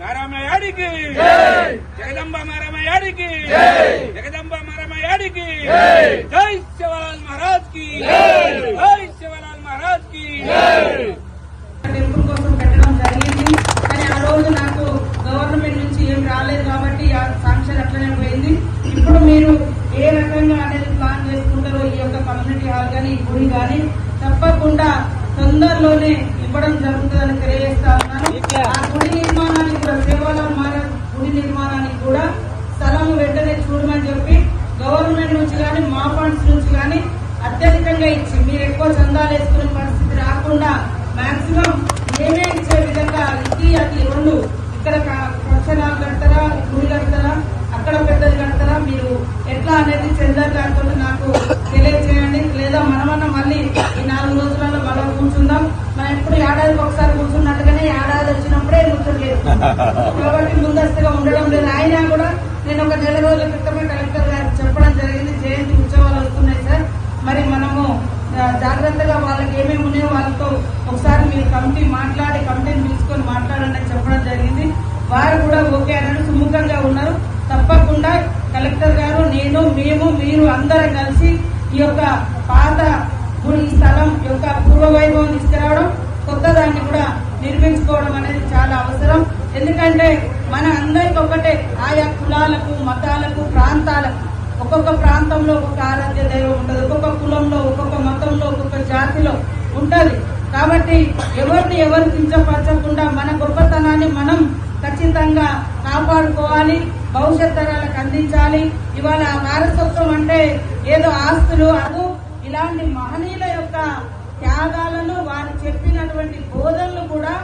మారమయాడికి జగదంబ మారమయాడికి జగదంబ మారమయాడికి జై శివలాల్ మహారాజ్ కి జై శివలాల్ మహారాజ్ కి. టెంపుల్ కోసం పెట్టడం జరిగింది కానీ ఆ రోజు నాకు గవర్నమెంట్ నుంచి ఏం రాలేదు కాబట్టి ఆ శాంక్షన్ అట్లనే పోయింది. ఇప్పుడు మీరు ఏ రకంగా అనేది ప్లాన్ చేసుకుంటారో ఈ యొక్క కమ్యూనిటీ హాల్ కానీ ఈ గుడి కానీ తప్పకుండా తొందరలోనే ఇవ్వడం జరుగుతుందని తెలియజేస్తా ఉన్నాను. ఆ గుడి నిర్మాణానికి కూడా సేవాలాల్ మహారాజ్ గుడి నిర్మాణానికి కూడా స్థలం వెంటనే చూడమని చెప్పి గవర్నమెంట్ నుంచి కానీ మా ఫండ్స్ నుంచి కానీ అత్యధికంగా ఇచ్చి మీరు ఎక్కువ చందాలు వేసుకునే పరిస్థితి రాకుండా మాక్సిమం మేమే ఇచ్చే విధంగా ఇది అది రెండు ఇక్కడ ఫంక్షన్ హాల్ కడతారా గుడి కడతారా అక్కడ పెద్దది కడతారా మీరు ఎట్లా అనేది చందర్ గారితో నాకు తెలియజేయండి. లేదా మనమన్నా మళ్ళీ ఈ 4 రోజులలో మళ్ళీ కూర్చుందాం. మనం ఎప్పుడు ఏడాదికి ఒకసారి కూర్చున్నట్టుగానే ఏడాది వచ్చినప్పుడే కూర్చోలేదు కాబట్టి ముందస్తుగా ఉండడం లేదు. అయినా కూడా నేను ఒక 4 రోజుల క్రితమే కలెక్టర్ గారికి చెప్పడం జరిగింది, జయంతి ఉత్సవాలు వస్తున్నాయి సార్, మరి మనము జాగ్రత్తగా వాళ్ళకి ఏమేమి ఉన్నాయో వాళ్ళతో ఒకసారి మీరు కమిటీని పిలుచుకొని మాట్లాడండి అని చెప్పడం జరిగింది. వారు కూడా ఓకే అన్నట్టు సుముఖంగా ఉన్నారు. తప్పకుండా కలెక్టర్ గారు మేము మీరు అందరం కలిసి ఈ యొక్క పాత గుడి స్థలం యొక్క పూర్వ వైభవం తీసుకురావడం, కొత్త దాన్ని కూడా నిర్మించుకోవడం అనేది చాలా అవసరం. ఎందుకంటే మన అందరికి ఒకటే ఆయా కులాలకు మతాలకు ప్రాంతాలకు ఒక్కొక్క ప్రాంతంలో ఒక్కొక్క ఆరాధ్య దైవం ఉంటుంది, ఒక్కొక్క కులంలో ఒక్కొక్క మతంలో ఒక్కొక్క జాతిలో ఉంటది. కాబట్టి ఎవరు కించపరచకుండా మన గొప్పతనాన్ని మనం ఖచ్చితంగా కాపాడుకోవాలి, భవిష్యత్ తరాలకు అందించాలి. ఇవాళ వారసత్వం అంటే ఏదో ఆస్తులు అదు ఇలాంటి మహనీయుల యొక్క త్యాగాలను వారు చెప్పినటువంటి బోధనలు కూడా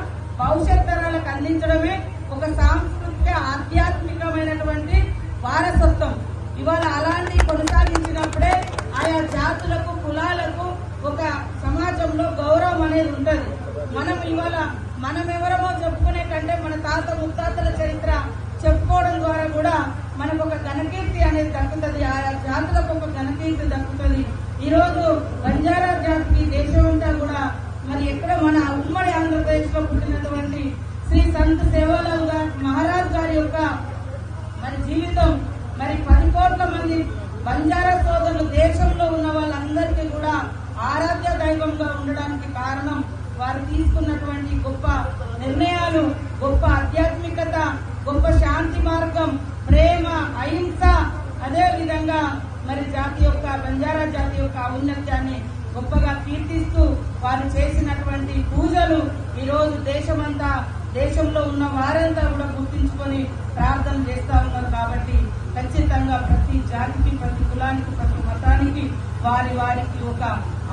భవిష్యత్ తరాలకు అందించడమే ఒక సాంస్కృతిక ఆధ్యాత్మికమైనటువంటి వారసత్వం. ఇవాళ అలాంటి కొనసాగించినప్పుడే ఆయా జాతులకు కులాలకు ఒక సమాజంలో గౌరవం అనేది ఉంటది. మనం ఎవరమో చెప్పుకునే కంటే మన తాత ముత్తాతల చరిత్ర చెప్పుకోవడం ద్వారా కూడా మనకు ఒక ఘనకీర్తి అనేది దక్కుతుంది, ఆయా జాతులకు ఒక ఘనకీర్తి దక్కుతుంది. ఈ రోజు బంజారా జాతికి దేశమంతా కూడా మరి ఎక్కడ మన ఉమ్మడి ఆంధ్రప్రదేశ్ లో పుట్టినటువంటి శ్రీ సంత్ సేవాలాల్ మహారాజ్ గారి యొక్క మరి జీవితం మరి 10 కోట్ల మంది బంజారా సోదరులు దేశంలో ఉన్న వాళ్ళందరికీ కూడా ఆరాధ్య దైవంగా ఉండడానికి కారణం వారు తీసుకున్నటువంటి గొప్ప నిర్ణయాలు, గొప్ప ఆధ్యాత్మికత, గొప్ప శాంతి మార్గం, ప్రేమ, అహింస, అదే విధంగా మరి జాతి యొక్క బంజారా జాతి యొక్క ఔన్నత్యాన్ని గొప్పగా కీర్తిస్తూ వారు చేసినటువంటి పూజలు ఈ రోజు దేశంలో ఉన్న వారంతా కూడా గుర్తించుకొని ప్రార్థన చేస్తా ఉన్నారు. కాబట్టి ఖచ్చితంగా ప్రతి జాతికి, ప్రతి కులానికి, ప్రతి మతానికి వారికి ఒక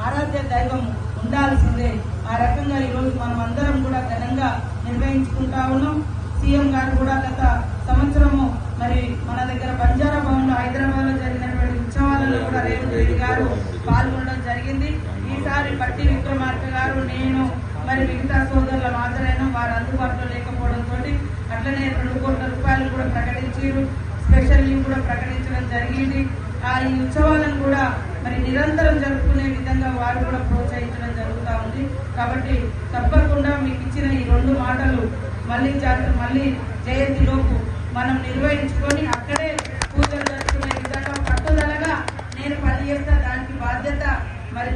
ఆరాధ్య దైవం ఉండాల్సిందే. ఆ రకంగా ఈ రోజు మనం అందరం కూడా ఘనంగా నిర్వహించుకుంటా ఉన్నాం. సీఎం గారు కూడా గత సంవత్సరము మరి మన దగ్గర బంజారా భవన్ లో హైదరాబాద్ లో జరిగినటువంటి ఉత్సవాలలో కూడా రేవంత్ రెడ్డి గారు పాల్గొనడం జరిగింది. ఈసారి పట్టి విక్రమార్క గారు, నేను మరి మిగతా సోదరుల హాజరైన వారు అందుబాటులో లేకపోవడంతో అట్లనే 2 కోట్ల రూపాయలు కూడా ప్రకటించారు, స్పెషల్ లీవ్ కూడా ప్రకటించడం జరిగింది. ఈ ఉత్సవాలను కూడా మరి నిరంతరం జరుపుకునే విధంగా వారు కూడా ప్రోత్సహించడం జరుగుతూ ఉంది. కాబట్టి తప్పకుండా మీకు ఇచ్చిన ఈ 2 మాటలు మళ్ళీ జయంతిలోపు మనం నిర్వహించుకొని అక్కడే పూజలు జరుపుకునే విధంగా పట్టుదలగా నేను పనిచేస్తా, దానికి బాధ్యత మరి